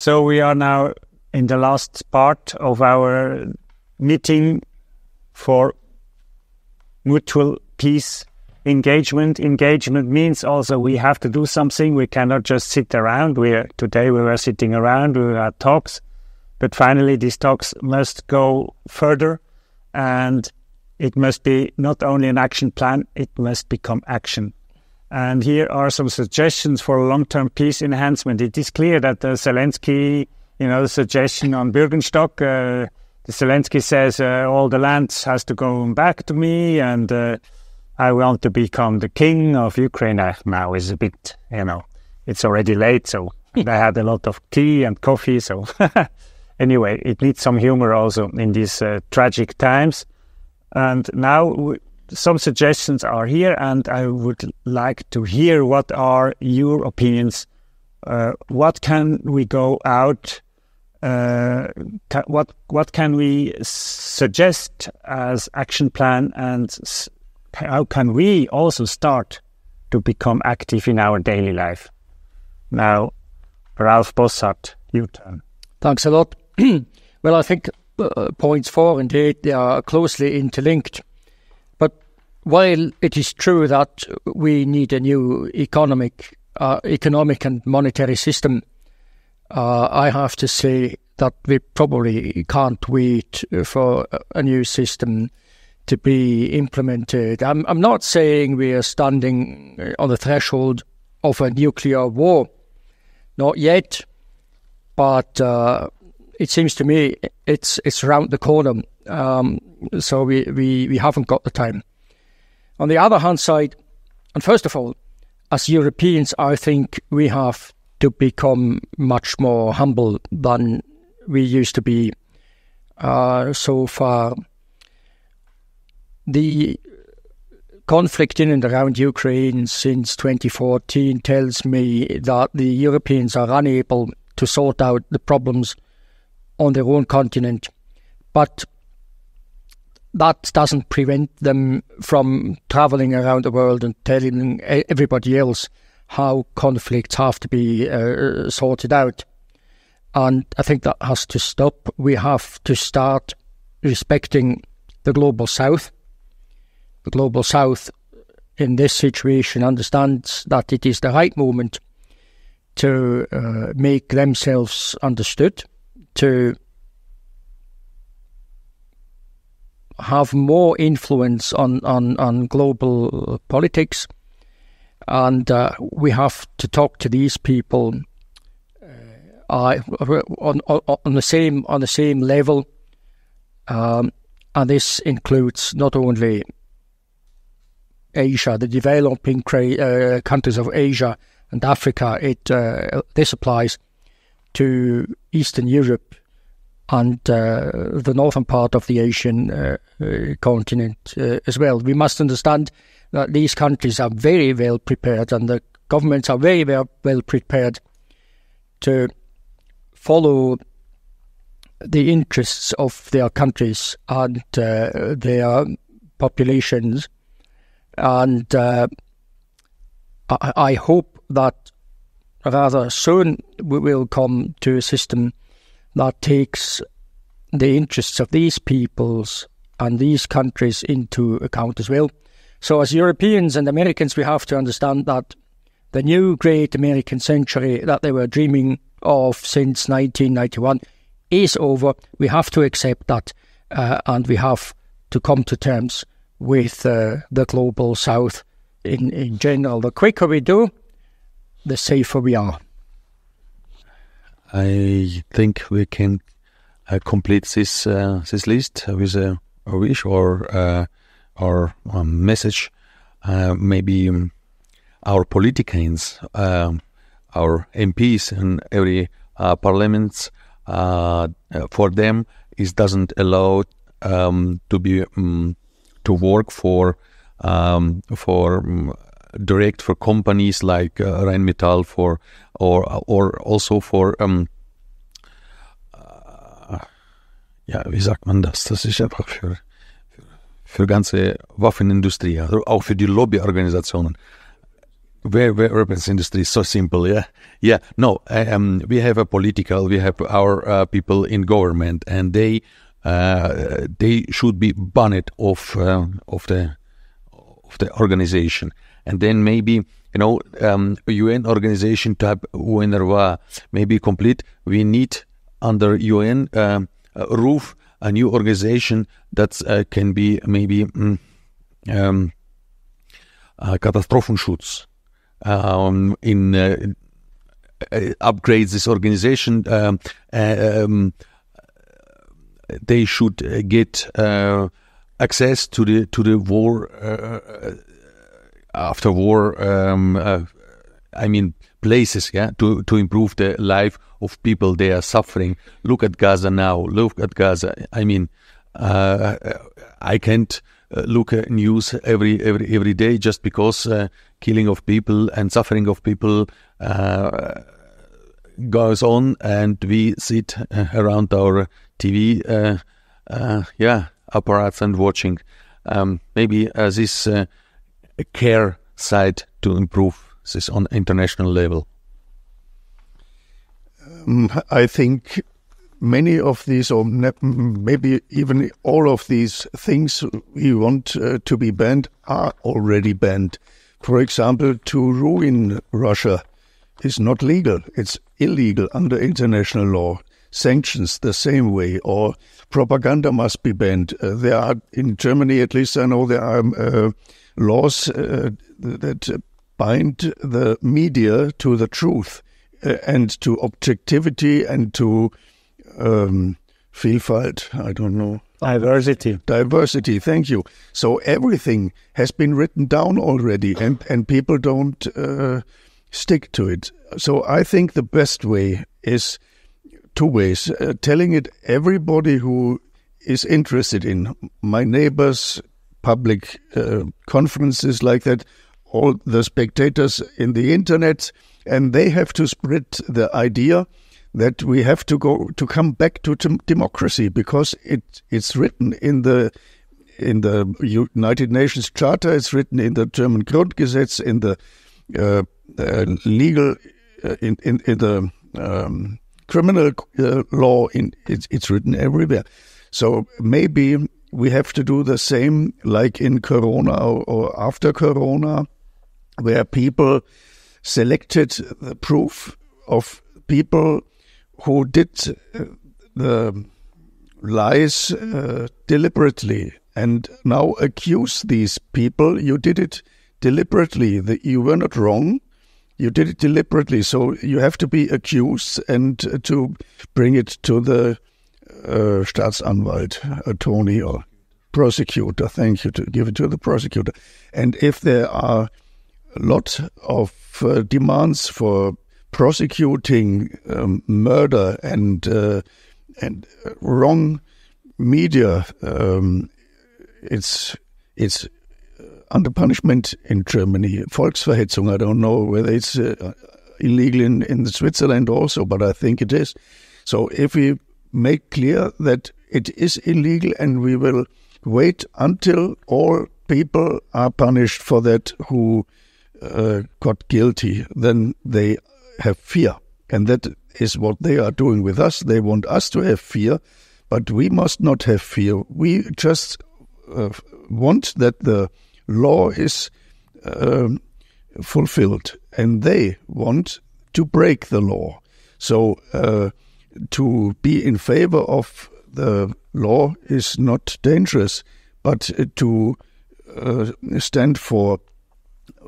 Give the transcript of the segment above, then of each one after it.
So we are now in the last part of our meeting for mutual peace engagement. Engagement means also we have to do something. We cannot just sit around. Today we were sitting around, we had talks, but finally these talks must go further, and it must be not only an action plan, it must become action. And here are some suggestions for long-term peace enhancement. It is clear that Zelensky, the suggestion on Bürgenstock, Zelensky says all the land has to go back to me, and I want to become the king of Ukraine. Now is a bit, it's already late, so I had a lot of tea and coffee. So anyway, it needs some humor also in these tragic times. And now some suggestions are here, and I would like to hear what are your opinions. What can we go out? What can we suggest as action plan, and how can we also start to become active in our daily life? Now, Ralph Bossart, your turn. Thanks a lot. Well, I think points 4 and 8, they are closely interlinked. But while it is true that we need a new economic and monetary system, I have to say that we probably can't wait for a new system to be implemented. I'm not saying we are standing on the threshold of a nuclear war, not yet, but it seems to me it's around the corner. So we haven't got the time. On the other hand side, and first of all, as Europeans, I think we have to become much more humble than we used to be so far. The conflict in and around Ukraine since 2014 tells me that the Europeans are unable to sort out the problems on their own continent, but that doesn't prevent them from traveling around the world and telling everybody else how conflicts have to be sorted out. And I think that has to stop. We have to start respecting the Global South. The Global South in this situation understands that it is the right moment to make themselves understood, to have more influence on global politics, and we have to talk to these people on the same level, and this includes not only Asia, the developing countries of Asia and Africa. This applies to Eastern Europe and the northern part of the Asian continent as well. We must understand that these countries are very well prepared, and the governments are very well prepared to follow the interests of their countries and their populations. And I hope that rather soon we will come to a system that takes the interests of these peoples and these countries into account as well. So as Europeans and Americans, we have to understand that the new great American century that they were dreaming of since 1991 is over. We have to accept that, and we have to come to terms with the Global South in general. The quicker we do, the safer we are. I think we can complete this list with a wish or message. Maybe our politicians, our MPs in every parliament, for them it doesn't allow to be to work for direct for companies like Rheinmetall or also for wie sagt man das? Das ist einfach für ganze Waffenindustrie, also auch für die Lobbyorganisationen. weapons industry is so simple. Yeah. No, we have we have our people in government, and they should be banned of the organization. And then maybe, UN organization type UNRWA maybe complete. We need under UN roof a new organization that can be maybe Katastrophenschutz. Upgrade this organization. They should get access to the war after war. Places, to improve the life of people. They are suffering. Look at Gaza now. Look at Gaza. I can't look at news every day just because killing of people and suffering of people goes on, and we sit around our TV apparatus and watching. Maybe this care side to improve this on international level. I think many of these, or maybe even all of these things we want to be banned are already banned. For example, to ruin Russia is not legal. It's illegal under international law. Sanctions the same way, or propaganda must be banned. There are, in Germany at least I know, there are laws that bind the media to the truth and to objectivity and to Vielfalt, I don't know. Diversity, thank you. So everything has been written down already, and people don't stick to it. So I think the best way is two ways. Telling it everybody who is interested in, my neighbors, public conferences like that, all the spectators in the internet, and they have to spread the idea that we have to come back to democracy, because it's written in the United Nations Charter, it's written in the German Grundgesetz, in the legal, in the criminal law, it's written everywhere. So maybe we have to do the same like in Corona or after Corona, where people selected the proof of people who did the lies deliberately, and now accuse these people. You did it deliberately. You were not wrong. You did it deliberately. So you have to be accused and to bring it to the Staatsanwalt, attorney or prosecutor. Thank you, to give it to the prosecutor. And if there are a lot of demands for prosecuting murder and wrong media, it's under punishment in Germany. Volksverhetzung, I don't know whether it's illegal in Switzerland also, but I think it is. So if we make clear that it is illegal, and we will wait until all people are punished for that who got guilty, then they have fear. And that is what they are doing with us. They want us to have fear, but we must not have fear. We just want that the law is fulfilled, and they want to break the law. So to be in favor of the law is not dangerous, but to stand for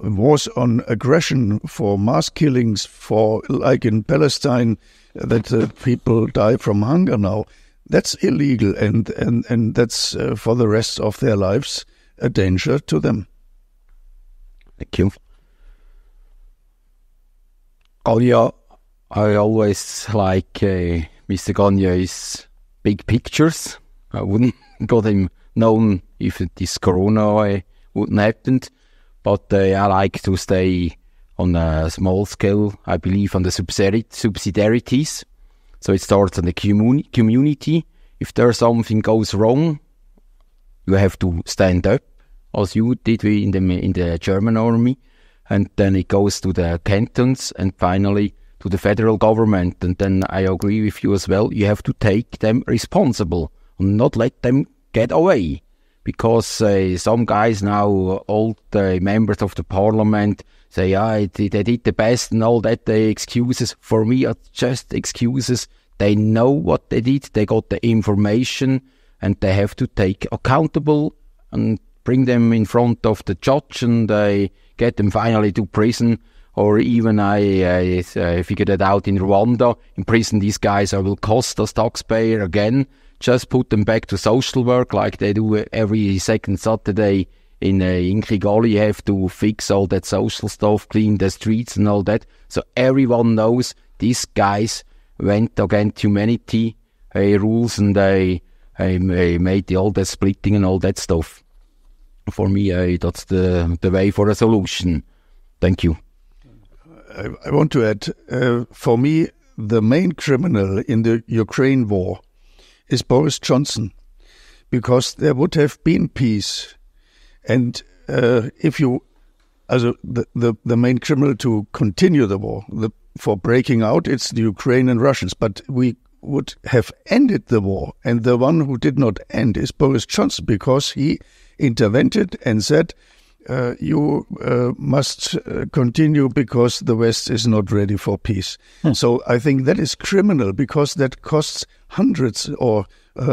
wars on aggression, for mass killings, for, like in Palestine, that people die from hunger now, that's illegal, and that's for the rest of their lives a danger to them. Thank you. Gagneux, I always like Mr. Gagneux's big pictures. I wouldn't got him known if this Corona wouldn't happen, but I like to stay on a small scale, I believe, on the subsidiarities. So it starts on the community. If there's something goes wrong, you have to stand up, as you did in the German army. and then it goes to the cantons, and finally to the federal government. And then I agree with you as well. You have to take them responsible and not let them get away. Because some guys now, old members of the parliament, say, they did the best and all that. The excuses for me are just excuses. They know what they did. They got the information, and they have to take accountable and bring them in front of the judge, and get them finally to prison. Or even I figured it out in Rwanda. In prison, these guys will cost us taxpayer again. Just put them back to social work like they do every second Saturday in Kigali. You have to fix all that social stuff, clean the streets and all that. So everyone knows these guys went against humanity rules, and they made all that splitting and all that stuff. For me, that's the way for a solution. Thank you. I want to add, for me, the main criminal in the Ukraine war is Boris Johnson, because there would have been peace. And if you, the main criminal to continue the war, for breaking out, it's the Ukrainian Russians. But we would have ended the war. And the one who did not end is Boris Johnson, because he intervened and said, you must continue because the West is not ready for peace. So I think that is criminal, because that costs hundreds or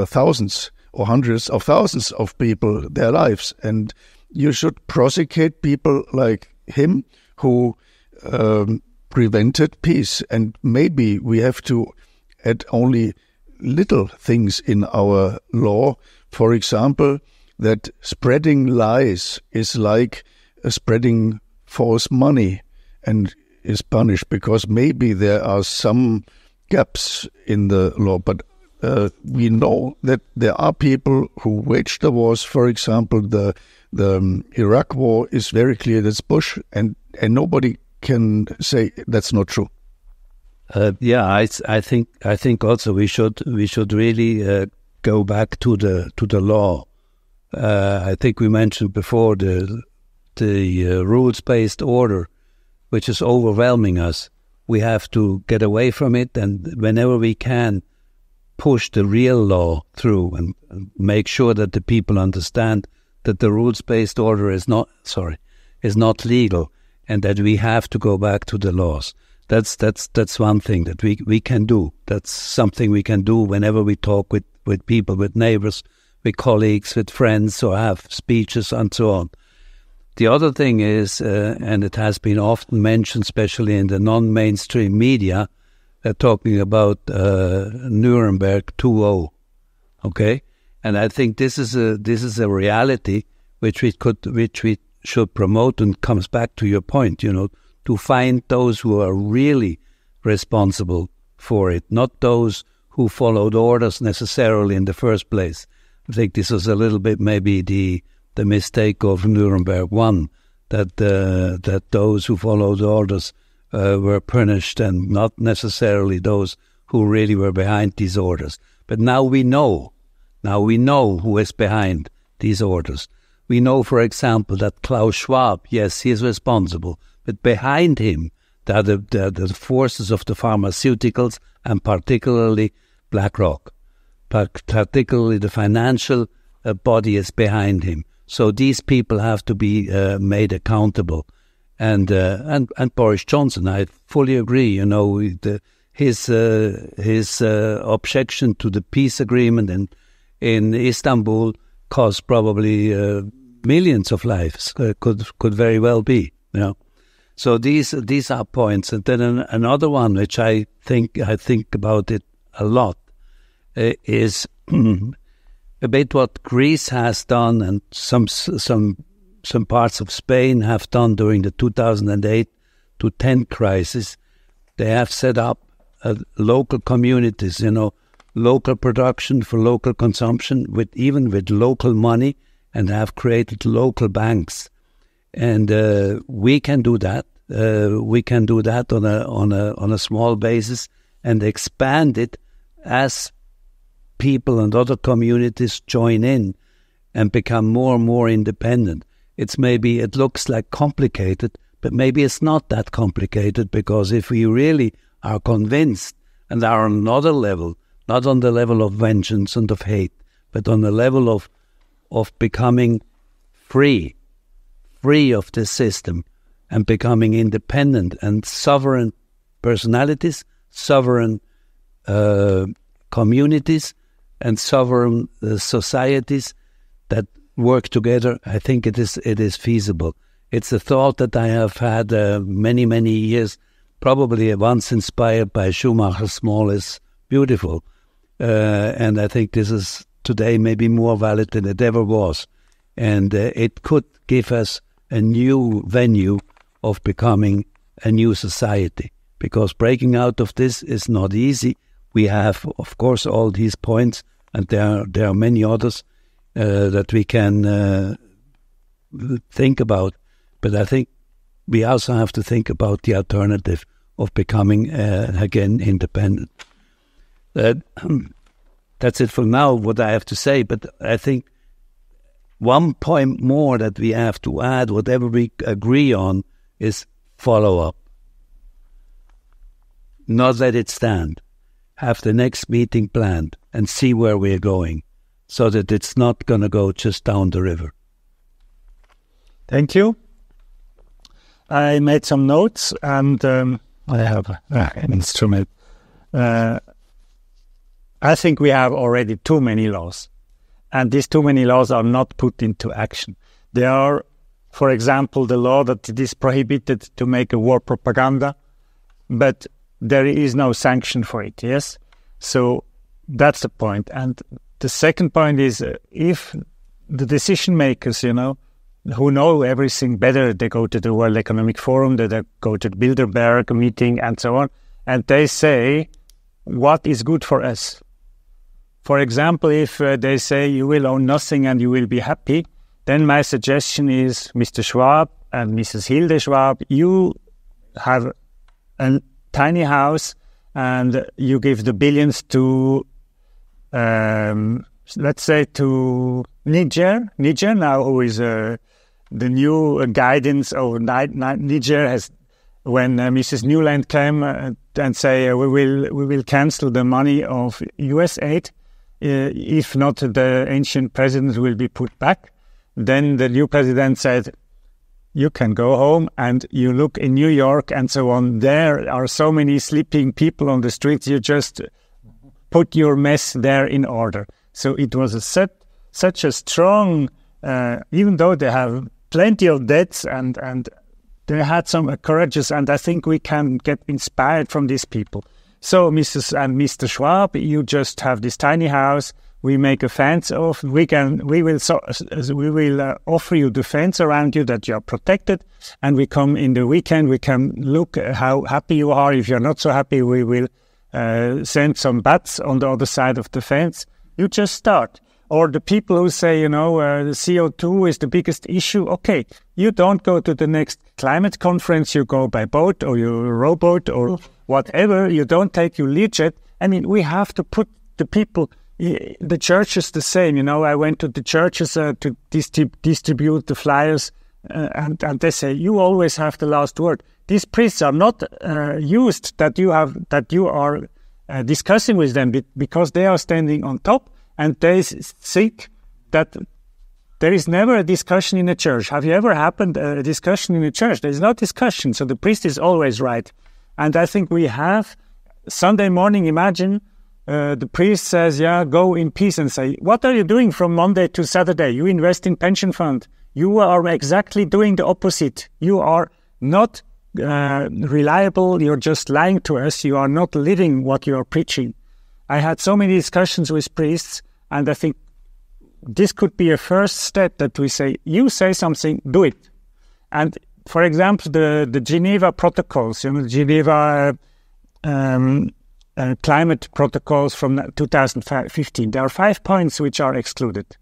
thousands or hundreds of thousands of people their lives. And you should prosecute people like him who prevented peace. And maybe we have to add only little things in our law. For example, that spreading lies is like spreading false money and is punished, because maybe there are some gaps in the law. But we know that there are people who wage the wars. For example, the Iraq war is very clear. That's Bush, and nobody can say that's not true. I think also we should really go back to the law. I think we mentioned before the rules-based order, which is overwhelming us. We have to get away from it, and whenever we can, push the real law through and make sure that the people understand that the rules-based order is not legal, and that we have to go back to the laws. That's one thing that we can do. That's something we can do whenever we talk with people, with neighbors, with colleagues, with friends, or have speeches and so on. The other thing is, and it has been often mentioned, especially in the non-mainstream media, talking about Nuremberg 2.0, okay? And I think this is a reality which we should promote, and comes back to your point, to find those who are really responsible for it, not those who followed orders necessarily in the first place. I think this was a little bit maybe the mistake of Nuremberg 1, that those who followed orders were punished, and not necessarily those who really were behind these orders. But now we know who is behind these orders. We know, for example, that Klaus Schwab, yes, he is responsible, but behind him there are the forces of the pharmaceuticals, and particularly BlackRock. Particularly the financial body is behind him. So these people have to be made accountable. And Boris Johnson, I fully agree. His objection to the peace agreement in Istanbul cost probably millions of lives. Could very well be. So these are points. And then another one which I think about it a lot is a bit what Greece has done, and some parts of Spain have done during the 2008-10 crisis. They have set up local communities, local production for local consumption, even with local money, and have created local banks. And we can do that. We can do that on a small basis and expand it as people and other communities join in and become more and more independent. It looks like complicated, But maybe it's not that complicated, because if we really are convinced and are on another level, not on the level of vengeance and of hate, but on the level of becoming free of this system and becoming independent and sovereign personalities, sovereign communities, and sovereign societies that work together, I think it is feasible. It's a thought that I have had many, many years, probably once inspired by Schumacher's Small is Beautiful. And I think this is today maybe more valid than it ever was. And it could give us a new venue of becoming a new society, because breaking out of this is not easy. We have, of course, all these points, and there are many others that we can think about. But I think we also have to think about the alternative of becoming, again, independent. That's it for now, what I have to say. But I think one point more that we have to add, whatever we agree on, is follow-up. Not let it stand. Have the next meeting planned and see where we're going, so that it's not going to go just down the river. Thank you. I made some notes, and I have an instrument. I think we have already too many laws, and these too many laws are not put into action. There are, for example, the law that it is prohibited to make a war propaganda, but there is no sanction for it, yes? So that's the point. And the second point is, if the decision makers, who know everything better, they go to the World Economic Forum, they go to the Bilderberg meeting and so on, and they say, what is good for us? For example, if they say you will own nothing and you will be happy, then my suggestion is, Mr. Schwab and Mrs. Hilde Schwab, you have a tiny house and you give the billions to, let's say, to Niger now, who is the new guidance of Niger has, when Mrs. Newland came and say we will cancel the money of US aid, if not the ancient president will be put back. Then the new president said, you can go home, and you look in New York and so on. There are so many sleeping people on the streets. You just put your mess there in order. So it was such a strong, even though they have plenty of debts and they had some courageous, and I think we can get inspired from these people. So Mrs. and Mr. Schwab, you just have this tiny house. We make a fence off. We will offer you the fence around you that you are protected. And we come in the weekend. We can look at how happy you are. If you're not so happy, we will send some bats on the other side of the fence. You just start. Or the people who say, the CO2 is the biggest issue. Okay, you don't go to the next climate conference. You go by boat or your rowboat or whatever. You don't take your Learjet. I mean, we have to put the people. The churches the same, I went to the churches to distribute the flyers, and they say you always have the last word. These priests are not used that you are discussing with them, because they are standing on top, and they think that there is never a discussion in a church. Have you ever happened a discussion in a church? There is no discussion, so the priest is always right. And I think we have Sunday morning. Imagine. The priest says, go in peace, and say, what are you doing from Monday to Saturday? You invest in pension fund. You are exactly doing the opposite. You are not reliable. You're just lying to us. You are not living what you are preaching. I had so many discussions with priests, and I think this could be a first step that we say, you say something, do it. And for example, the Geneva protocols, Geneva climate protocols from 2015. There are 5 points which are excluded.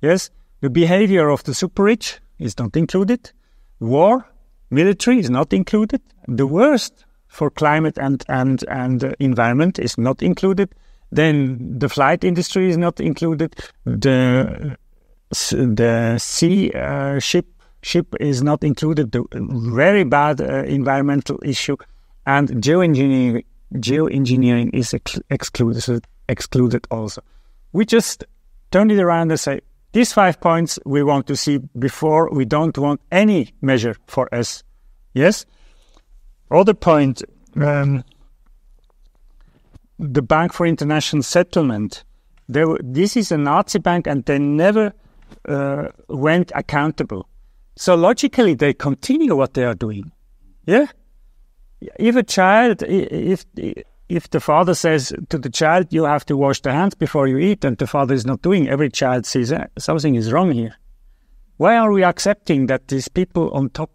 Yes, the behavior of the super rich is not included. War, military is not included. The worst for climate and environment is not included. Then the flight industry is not included. The sea ship ship is not included. The very bad environmental issue, and geoengineering is excluded also. We just turn it around and say, these 5 points we want to see before. We don't want any measure for us. Yes? Other point, the Bank for International Settlement. This is a Nazi bank, and they never went accountable. So logically, they continue what they are doing. Yeah? If a child, if the father says to the child, you have to wash the hands before you eat, and the father is not doing, every child sees something is wrong here. Why are we accepting that these people on top,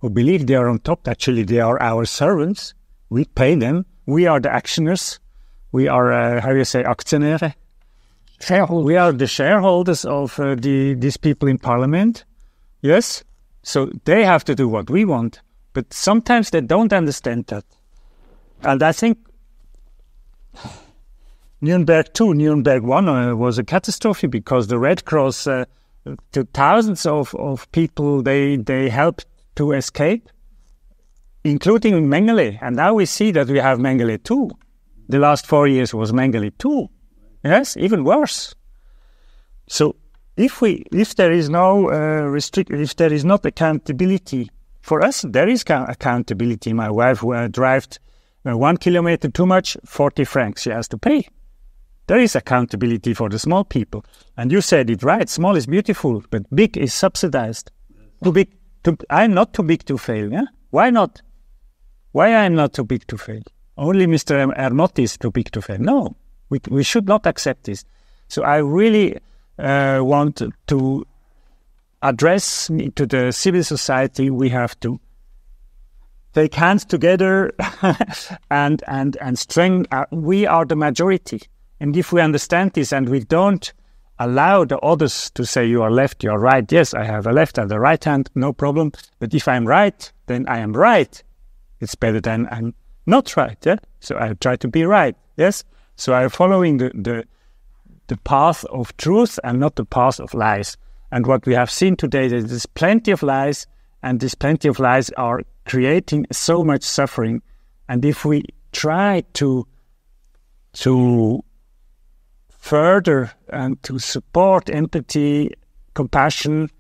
who believe they are on top, actually they are our servants, we pay them, we are the actioners, we are, Aktionäre? Shareholders. We are the shareholders of these people in parliament. Yes? So they have to do what we want. But sometimes they don't understand that. And I think Nuremberg 2, Nuremberg 1 was a catastrophe because the Red Cross, to thousands of people, they helped to escape, including Mengele. And now we see that we have Mengele 2. The last 4 years was Mengele 2. Yes, even worse. So if there is no if there is not accountability for us, there is accountability. My wife drives 1 kilometer too much, 40 francs she has to pay. There is accountability for the small people. And you said it right. Small is beautiful, but big is subsidized. Too big. I'm not too big to fail. Yeah? Why not? Why I'm not too big to fail? Only Mr. Ernotti is too big to fail. No. We should not accept this. So I really want to address to the civil society. We have to take hands together and strengthen. We are the majority. And if we understand this and we don't allow the others to say you are left, you are right. Yes, I have a left and a right hand, no problem. But if I'm right, then I am right. It's better than I'm not right. Yeah? So I try to be right. Yes. So I'm following the path of truth and not the path of lies. And what we have seen today, there's plenty of lies, and these plenty of lies are creating so much suffering. And if we try to further and to support empathy, compassion,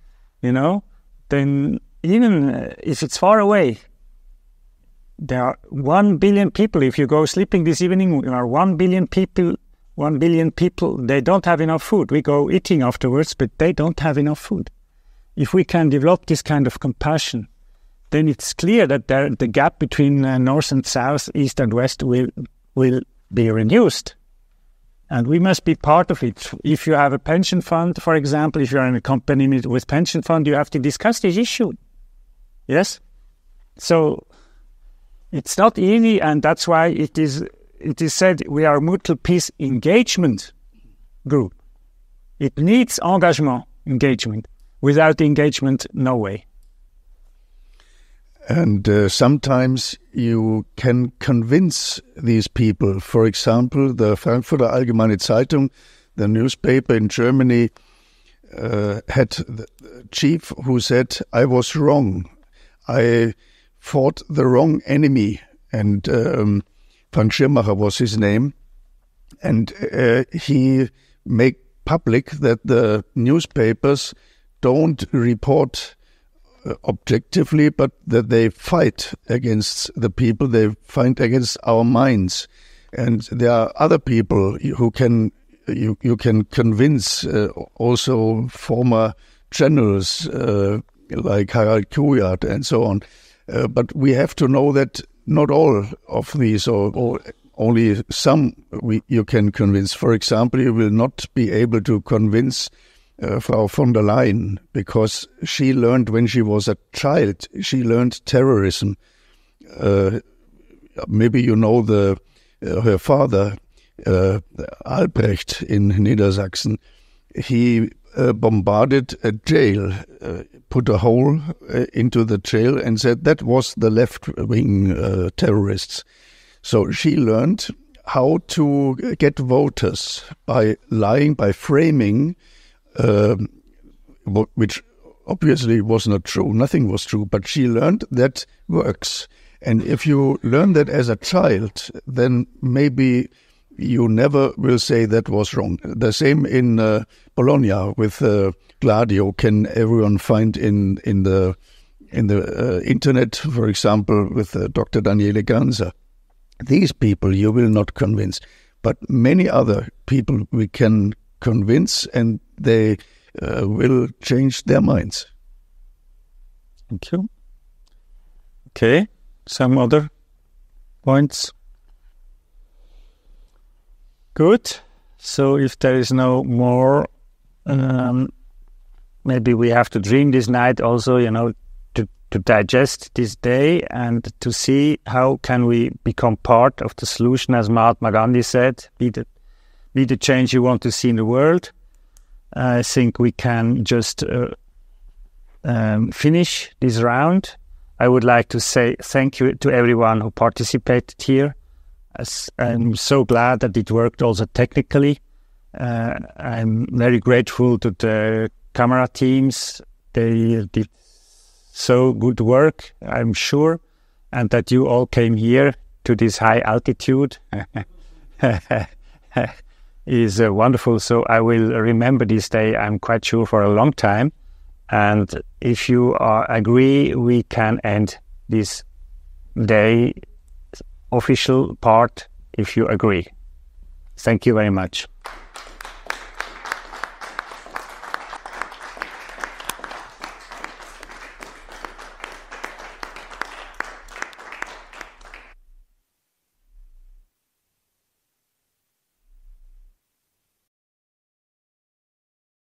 then even if it's far away, there are 1 billion people. If you go sleeping this evening, there are 1 billion people. 1 billion people, they don't have enough food. We go eating afterwards, but they don't have enough food. If we can develop this kind of compassion, then it's clear that the gap between north and south, east and west will be reduced. And we must be part of it. If you have a pension fund, for example, if you're in a company with pension fund, you have to discuss this issue. Yes? So it's not easy, and that's why it is said we are a mutual peace engagement group. It needs engagement. Without engagement, no way. And sometimes you can convince these people. For example, the Frankfurter Allgemeine Zeitung, the newspaper in Germany, had the chief who said, I was wrong. I fought the wrong enemy. And Frank Schirmacher was his name. And he made public that the newspapers don't report objectively, but that they fight against the people, they fight against our minds. And there are other people who you can convince, also former generals like Harald Kujat and so on. But we have to know that not all of these, or only some, you can convince. For example, you will not be able to convince Frau von der Leyen, because she learned when she was a child, she learned terrorism. Maybe you know her father, Albrecht in Niedersachsen. He bombarded a jail, put a hole into the jail and said that was the left-wing terrorists. So she learned how to get voters by lying, by framing, which obviously was not true. Nothing was true, but she learned that works. And if you learn that as a child, then maybe you never will say that was wrong. The same in Bologna with Gladio can everyone find in the internet, for example, with Dr. Daniele Ganza. These people you will not convince, but many other people we can convince, and they will change their minds. Thank you. Okay, some other points? Good. So if there is no more, maybe we have to dream this night also, to digest this day and to see how can we become part of the solution, as Mahatma Gandhi said, be the change you want to see in the world. I think we can just finish this round. I would like to say thank you to everyone who participated here. I'm so glad that it worked also technically. I'm very grateful to the camera teams. They did so good work, I'm sure, and that you all came here to this high altitude is wonderful. So I will remember this day, I'm quite sure, for a long time. And if you agree, we can end this day official part if you agree. Thank you very much.